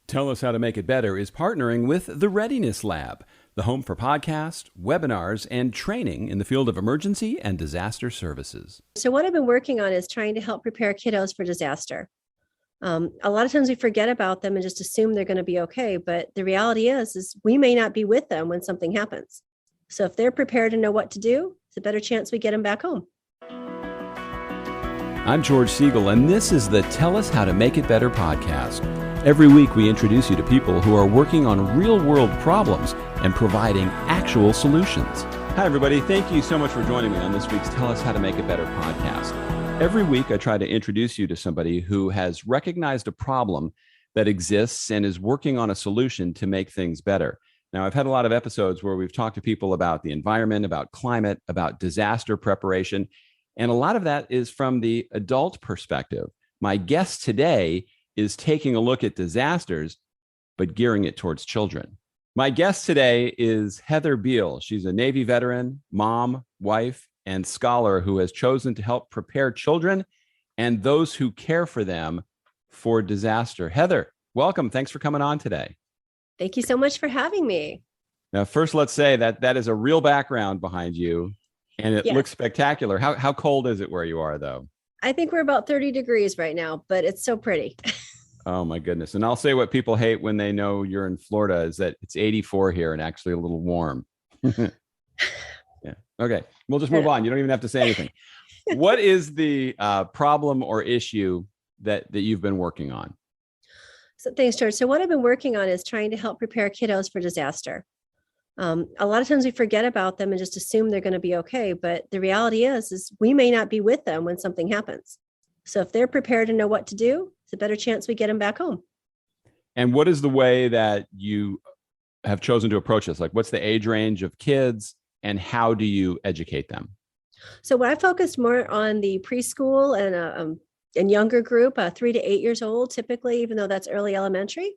Tell Us How to Make It Better is partnering with the Readiness Lab, the home for podcasts, webinars, and training in the field of emergency and disaster services. So what I've been working on is trying to help prepare kiddos for disaster. A lot of times we forget about them and just assume they're going to be okay. But the reality is we may not be with them when something happens. So if they're prepared and know what to do, it's a better chance we get them back home. I'm George Siegel, and this is the Tell Us How to Make It Better podcast. Every week, we introduce you to people who are working on real-world problems and providing actual solutions. Hi, everybody. Thank you so much for joining me on this week's Tell Us How to Make It Better podcast. Every week, I try to introduce you to somebody who has recognized a problem that exists and is working on a solution to make things better. Now, I've had a lot of episodes where we've talked to people about the environment, about climate, about disaster preparation, and a lot of that is from the adult perspective. My guest today is taking a look at disasters, but gearing it towards children. My guest today is Heather Beal. She's a Navy veteran, mom, wife, and scholar who has chosen to help prepare children and those who care for them for disaster. Heather, welcome. Thanks for coming on today. Thank you so much for having me. Now, first, let's say that is a real background behind you, and it looks spectacular. How cold is it where you are, though? I think we're about 30 degrees right now, but it's so pretty. Oh, my goodness. And I'll say what people hate when they know you're in Florida is that it's 84 here and actually a little warm. Yeah. Okay. We'll just move on. You don't even have to say anything. What is the problem or issue that you've been working on? So thanks, George. So what I've been working on is trying to help prepare kiddos for disaster. A lot of times we forget about them and just assume they're going to be okay. But the reality is we may not be with them when something happens. So if they're prepared and know what to do, it's a better chance we get them back home. And what is the way that you have chosen to approach this? Like, what's the age range of kids and how do you educate them? So I focused more on the preschool and younger group, 3 to 8 years old, typically, even though that's early elementary.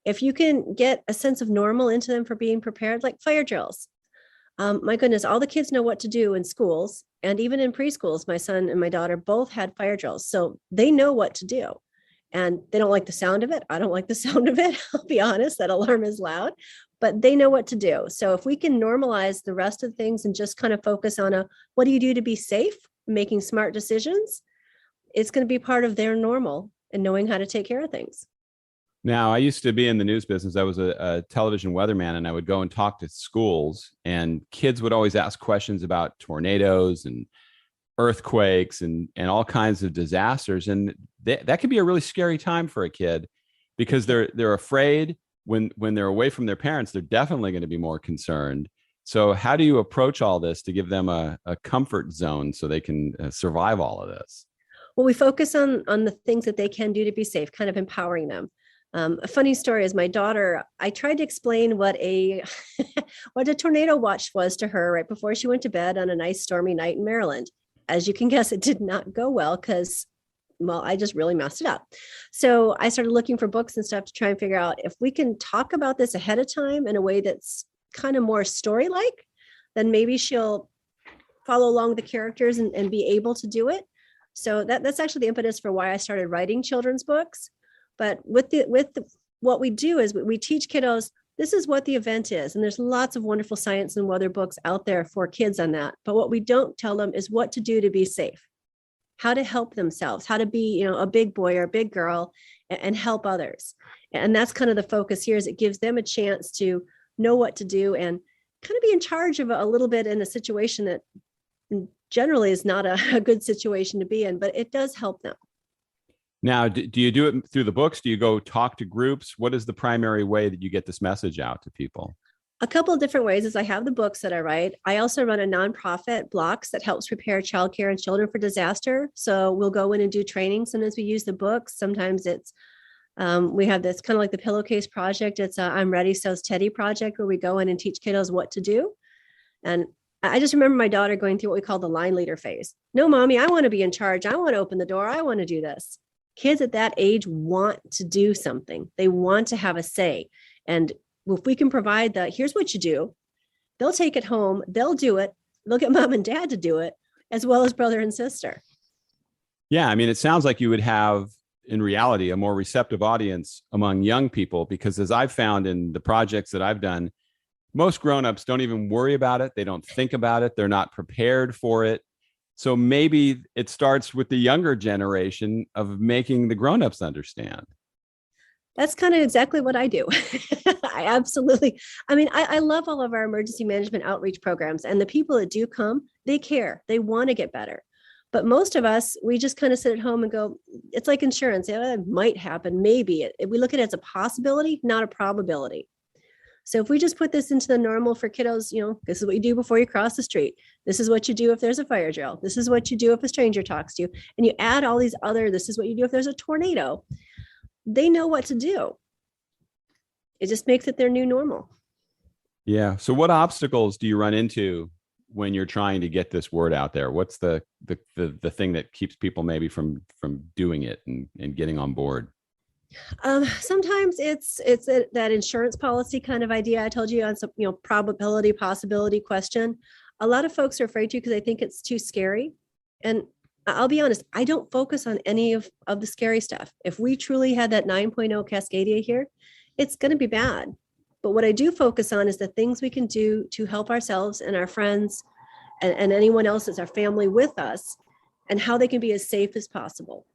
If you can get a sense of normal into them for being prepared, like fire drills. My goodness, all the kids know what to do in schools. And even in preschools, my son and my daughter both had fire drills. So they know what to do. And they don't like the sound of it. I don't like the sound of it. I'll be honest, that alarm is loud, but they know what to do. So if we can normalize the rest of things and just kind of focus on what do you do to be safe, making smart decisions, it's going to be part of their normal and knowing how to take care of things. Now, I used to be in the news business. I was a television weatherman, and I would go and talk to schools, and kids would always ask questions about tornadoes and earthquakes and all kinds of disasters. And that can be a really scary time for a kid because they're afraid when they're away from their parents. They're definitely going to be more concerned. So how do you approach all this to give them a comfort zone so they can survive all of this? Well, we focus on the things that they can do to be safe, kind of empowering them. A funny story is my daughter, I tried to explain what a tornado watch was to her right before she went to bed on a nice stormy night in Maryland. As you can guess, it did not go well because, I just really messed it up. So I started looking for books and stuff to try and figure out if we can talk about this ahead of time in a way that's kind of more story-like, then maybe she'll follow along the characters and be able to do it. So that's actually the impetus for why I started writing children's books. But what we do is we teach kiddos, this is what the event is. And there's lots of wonderful science and weather books out there for kids on that. But what we don't tell them is what to do to be safe, how to help themselves, how to be, a big boy or a big girl and help others. And that's kind of the focus here is it gives them a chance to know what to do and kind of be in charge of a little bit in a situation that generally is not a good situation to be in, but it does help them. Now, do you do it through the books? Do you go talk to groups? What is the primary way that you get this message out to people? A couple of different ways is I have the books that I write. I also run a nonprofit, Blocks, that helps prepare childcare and children for disaster. So we'll go in and do training. Sometimes we use the books. Sometimes it's, we have this kind of like the Pillowcase Project. It's a I'm Ready, So's Teddy project where we go in and teach kiddos what to do. And I just remember my daughter going through what we call the line leader phase. No, mommy, I want to be in charge. I want to open the door. I want to do this. Kids at that age want to do something. They want to have a say. And if we can provide here's what you do, they'll take it home, they'll do it, they'll get mom and dad to do it, as well as brother and sister. Yeah, I mean, it sounds like you would have in reality, a more receptive audience among young people, because as I've found in the projects that I've done, most grownups don't even worry about it. They don't think about it. They're not prepared for it. So maybe it starts with the younger generation of making the grownups understand. That's kind of exactly what I do. I absolutely, I mean, I love all of our emergency management outreach programs, and the people that do come, they care, they want to get better. But most of us, we just kind of sit at home and go, it's like insurance. It might happen, maybe. We look at it as a possibility, not a probability. So if we just put this into the normal for kiddos, this is what you do before you cross the street. This is what you do if there's a fire drill. This is what you do if a stranger talks to you. And you add all these other, this is what you do if there's a tornado. They know what to do. It just makes it their new normal. Yeah. So what obstacles do you run into when you're trying to get this word out there? What's the thing that keeps people maybe from doing it and getting on board? Sometimes it's that insurance policy kind of idea I told you on some, probability, possibility question. A lot of folks are afraid to because they think it's too scary. And I'll be honest, I don't focus on any of the scary stuff. If we truly had that 9.0 Cascadia here, it's going to be bad. But what I do focus on is the things we can do to help ourselves and our friends and anyone else that's our family with us, and how they can be as safe as possible.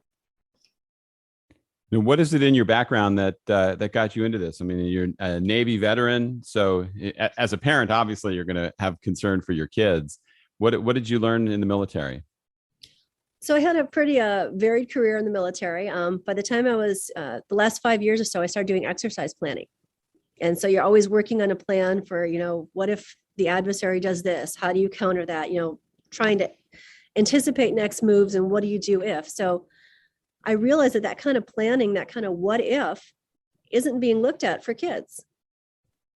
Now, what is it in your background that got you into this? I mean, you're a Navy veteran, so as a parent, obviously, you're going to have concern for your kids. What did you learn in the military? So I had a pretty varied career in the military. By the time I was the last 5 years or so, I started doing exercise planning. And so you're always working on a plan for, what if the adversary does this? How do you counter that? Trying to anticipate next moves and what do you do if? So I realized that kind of planning, that kind of what if, isn't being looked at for kids.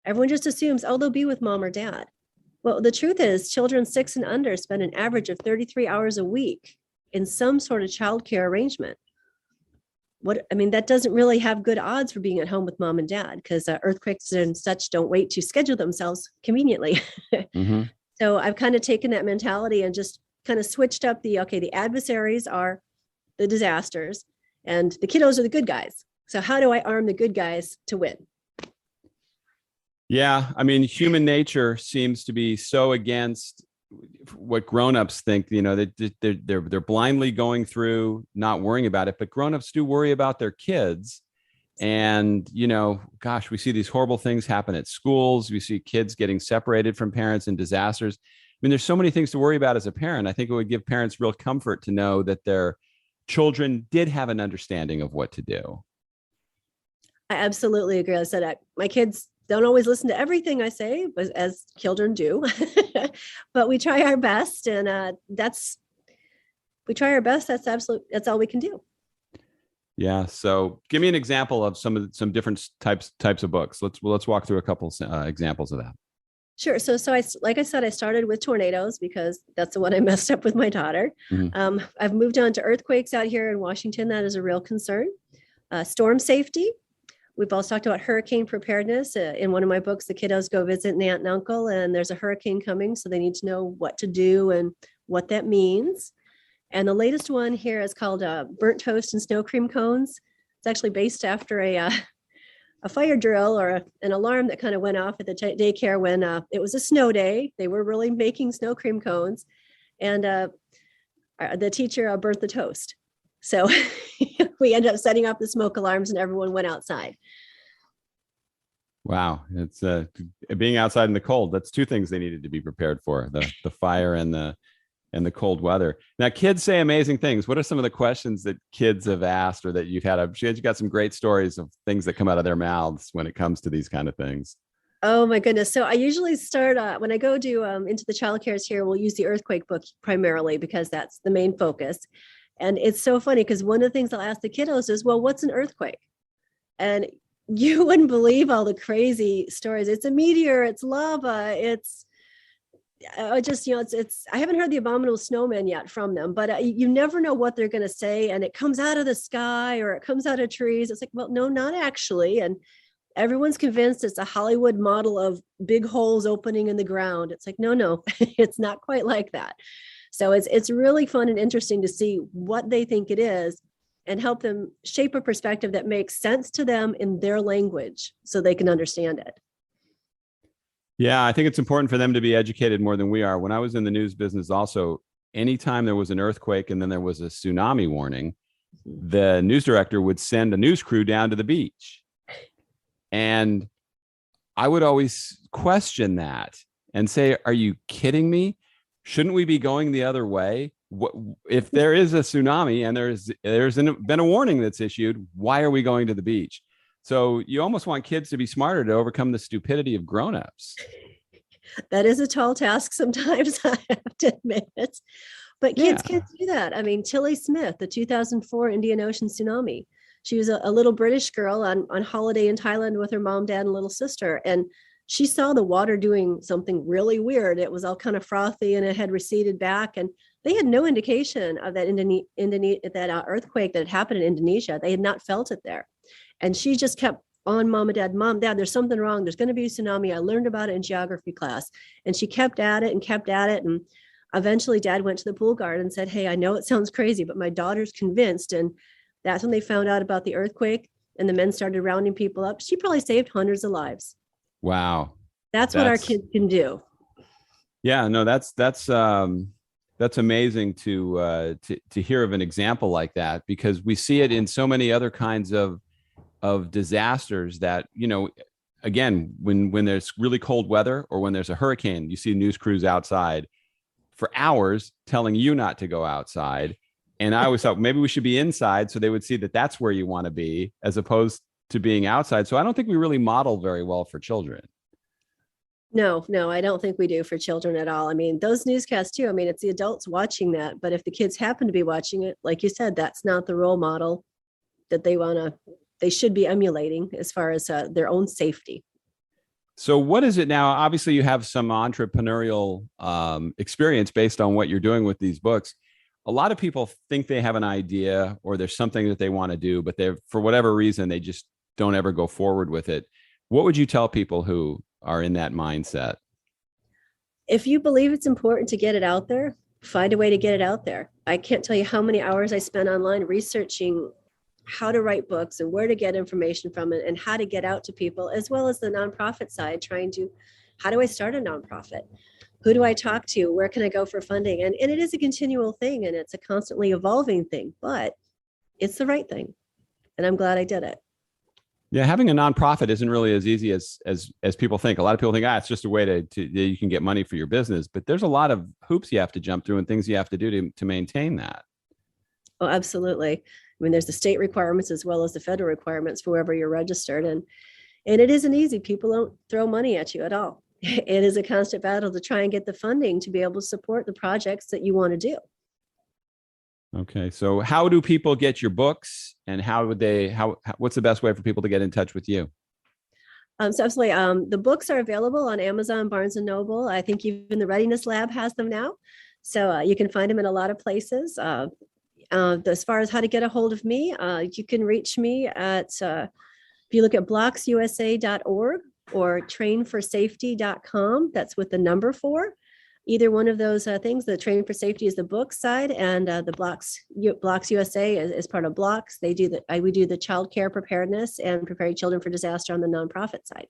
Everyone just assumes, they'll be with mom or dad. Well, the truth is children 6 and under spend an average of 33 hours a week in some sort of childcare arrangement. That doesn't really have good odds for being at home with mom and dad, because earthquakes and such don't wait to schedule themselves conveniently. Mm-hmm. So I've kind of taken that mentality and just kind of switched up the adversaries are the disasters and the kiddos are the good guys. So how do I arm the good guys to win? Yeah. I mean, human nature seems to be so against what grownups think, they're blindly going through, not worrying about it, but grownups do worry about their kids. And, we see these horrible things happen at schools. We see kids getting separated from parents and disasters. I mean, there's so many things to worry about as a parent. I think it would give parents real comfort to know that their children did have an understanding of what to do. I absolutely agree. I said, my kids don't always listen to everything I say, as children do, but we try our best, and that's all we can do. Yeah. So give me an example of some different types of books. Let's walk through a couple examples of that. Sure. So like I said, I started with tornadoes because that's the one I messed up with my daughter. Mm-hmm. I've moved on to earthquakes out here in Washington. That is a real concern. Storm safety. We've also talked about hurricane preparedness. In one of my books, the kiddos go visit an aunt and uncle, and there's a hurricane coming, so they need to know what to do and what that means. And the latest one here is called Burnt Toast and Snow Cream Cones. It's actually based after a fire drill or an alarm that kind of went off at the daycare when it was a snow day. They were really making snow cream cones, and the teacher burnt the toast. So we ended up setting off the smoke alarms and everyone went outside. Wow. It's being outside in the cold. That's two things they needed to be prepared for, the fire and the cold weather. Now, kids say amazing things. What are some of the questions that kids have asked or that you've had? I'm sure you've got some great stories of things that come out of their mouths when it comes to these kind of things. Oh my goodness. So I usually start when I go to into the child cares here, we'll use the earthquake book primarily because that's the main focus. And it's so funny because one of the things I'll ask the kiddos is, well, what's an earthquake? And you wouldn't believe all the crazy stories. It's a meteor, it's lava, it's I haven't heard the abominable snowman yet from them, but you never know what they're going to say. And it comes out of the sky or it comes out of trees. It's like, well, no, not actually. And everyone's convinced it's a Hollywood model of big holes opening in the ground. It's like, no, it's not quite like that. So it's really fun and interesting to see what they think it is. and help them shape a perspective that makes sense to them in their language so they can understand it. Yeah, I think it's important for them to be educated more than we are. When I was in the news business also, anytime there was an earthquake and then there was a tsunami warning, the news director would send a news crew down to the beach. And I would always question that and say, are you kidding me? Shouldn't we be going the other way? What, if there is a tsunami and there's been a warning that's issued, why are we going to the beach? So you almost want kids to be smarter to overcome the stupidity of grownups. That is a tall task sometimes, I have to admit it. But kids can't do that. I mean, Tilly Smith, the 2004 Indian Ocean tsunami, she was a little British girl on holiday in Thailand with her mom, dad, and little sister. And she saw the water doing something really weird. It was all kind of frothy and it had receded back. And they had no indication of that earthquake that had happened in Indonesia. They had not felt it there. And she just kept on mom, dad, there's something wrong. There's going to be a tsunami. I learned about it in geography class. And she kept at it and kept at it. And eventually dad went to the pool guard and said, hey, I know it sounds crazy, but my daughter's convinced. And that's when they found out about the earthquake and the men started rounding people up. She probably saved hundreds of lives. Wow. That's what our kids can do. Yeah, no, that's amazing to hear of an example like that, because we see it in so many other kinds of disasters that, you know, again, when there's really cold weather or when there's a hurricane, you see news crews outside for hours telling you not to go outside. And I always thought maybe we should be inside so they would see that that's where you want to be as opposed to being outside. So I don't think we really model very well for children. No, I don't think we do for children at all. I mean, those newscasts too. I mean, it's the adults watching that, but if the kids happen to be watching it, like you said, that's not the role model that they should be emulating as far as their own safety. So what is it now? Obviously you have some entrepreneurial experience based on what you're doing with these books. A lot of people think they have an idea or there's something that they want to do, but for whatever reason, they just don't ever go forward with it. What would you tell people who are in that mindset? If you believe it's important to get it out there, find a way to get it out there. I can't tell you how many hours I spent online researching how to write books and where to get information from it and how to get out to people, as well as the nonprofit side, how do I start a nonprofit? Who do I talk to? Where can I go for funding? And it is a continual thing and it's a constantly evolving thing, but it's the right thing. And I'm glad I did it. Yeah, having a nonprofit isn't really as easy as people think. A lot of people think, it's just a way to you can get money for your business, but there's a lot of hoops you have to jump through and things you have to do to maintain that. Oh, absolutely. I mean, there's the state requirements as well as the federal requirements for wherever you're registered, and it isn't easy. People don't throw money at you at all. It is a constant battle to try and get the funding to be able to support the projects that you want to do. Okay. So how do people get your books and what's the best way for people to get in touch with you? So absolutely. The books are available on Amazon, Barnes and Noble. I think even the Readiness Lab has them now. So you can find them in a lot of places. As far as how to get a hold of me, you can reach me at, if you look at blocksusa.org or trainforsafety.com, that's with the number 4. Either one of those things. The Train for Safety is the book side, and the Blocks USA is part of Blocks. We do the child care preparedness and preparing children for disaster on the nonprofit side.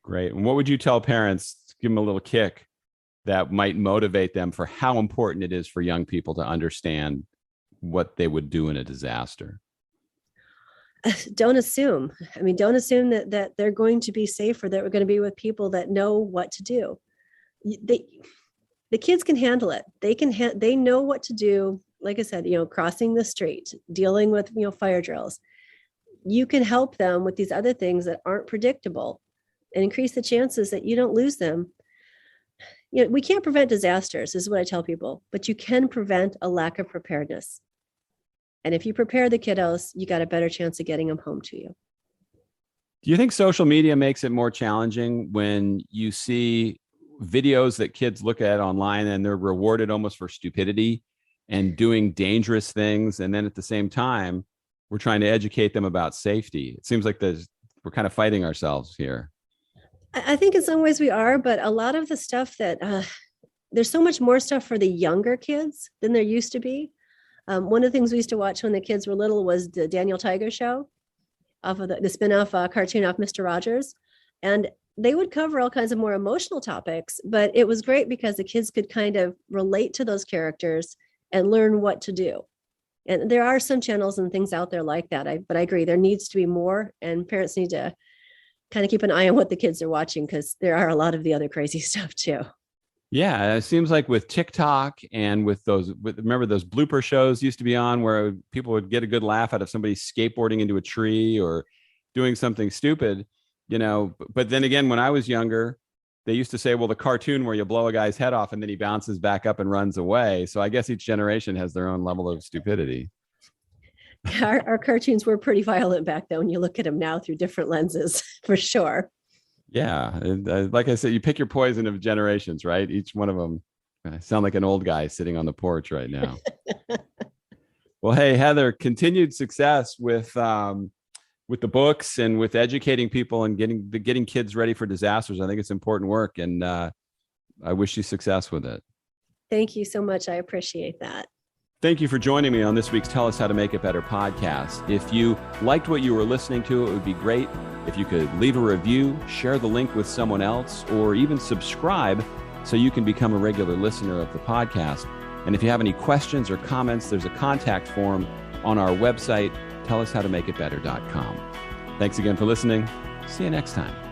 Great. And what would you tell parents? Give them a little kick that might motivate them for how important it is for young people to understand what they would do in a disaster. Don't assume. I mean, don't assume that they're going to be safe or that we're going to be with people that know what to do. The kids can handle it. They know what to do. Like I said, crossing the street, dealing with, fire drills. You can help them with these other things that aren't predictable and increase the chances that you don't lose them. We can't prevent disasters, is what I tell people, but you can prevent a lack of preparedness. And if you prepare the kiddos, you got a better chance of getting them home to you. Do you think social media makes it more challenging when you see videos that kids look at online and they're rewarded almost for stupidity and doing dangerous things? And then at the same time, we're trying to educate them about safety. It seems like we're kind of fighting ourselves here. I think in some ways we are, but a lot of the stuff that there's so much more stuff for the younger kids than there used to be. One of the things we used to watch when the kids were little was the Daniel Tiger Show, off of the spin-off cartoon off Mr. Rogers. And they would cover all kinds of more emotional topics, but it was great because the kids could kind of relate to those characters and learn what to do. And there are some channels and things out there like that. But I agree, there needs to be more, and parents need to kind of keep an eye on what the kids are watching, because there are a lot of the other crazy stuff too. Yeah, it seems like with TikTok and remember those blooper shows used to be on where people would get a good laugh out of somebody skateboarding into a tree or doing something stupid, but then again, when I was younger, they used to say, well, the cartoon where you blow a guy's head off and then he bounces back up and runs away. So I guess each generation has their own level of stupidity. Our cartoons were pretty violent back then when you look at them now through different lenses, for sure. Yeah. And, like I said, you pick your poison of generations, right? Each one of them. I sound like an old guy sitting on the porch right now. Well, hey, Heather, continued success with the books and with educating people and getting kids ready for disasters. I think it's important work, and I wish you success with it. Thank you so much. I appreciate that. Thank you for joining me on this week's Tell Us How to Make It Better podcast. If you liked what you were listening to, it would be great if you could leave a review, share the link with someone else, or even subscribe so you can become a regular listener of the podcast. And if you have any questions or comments, there's a contact form on our website, tellus.howtomakeitbetter.com. Thanks again for listening. See you next time.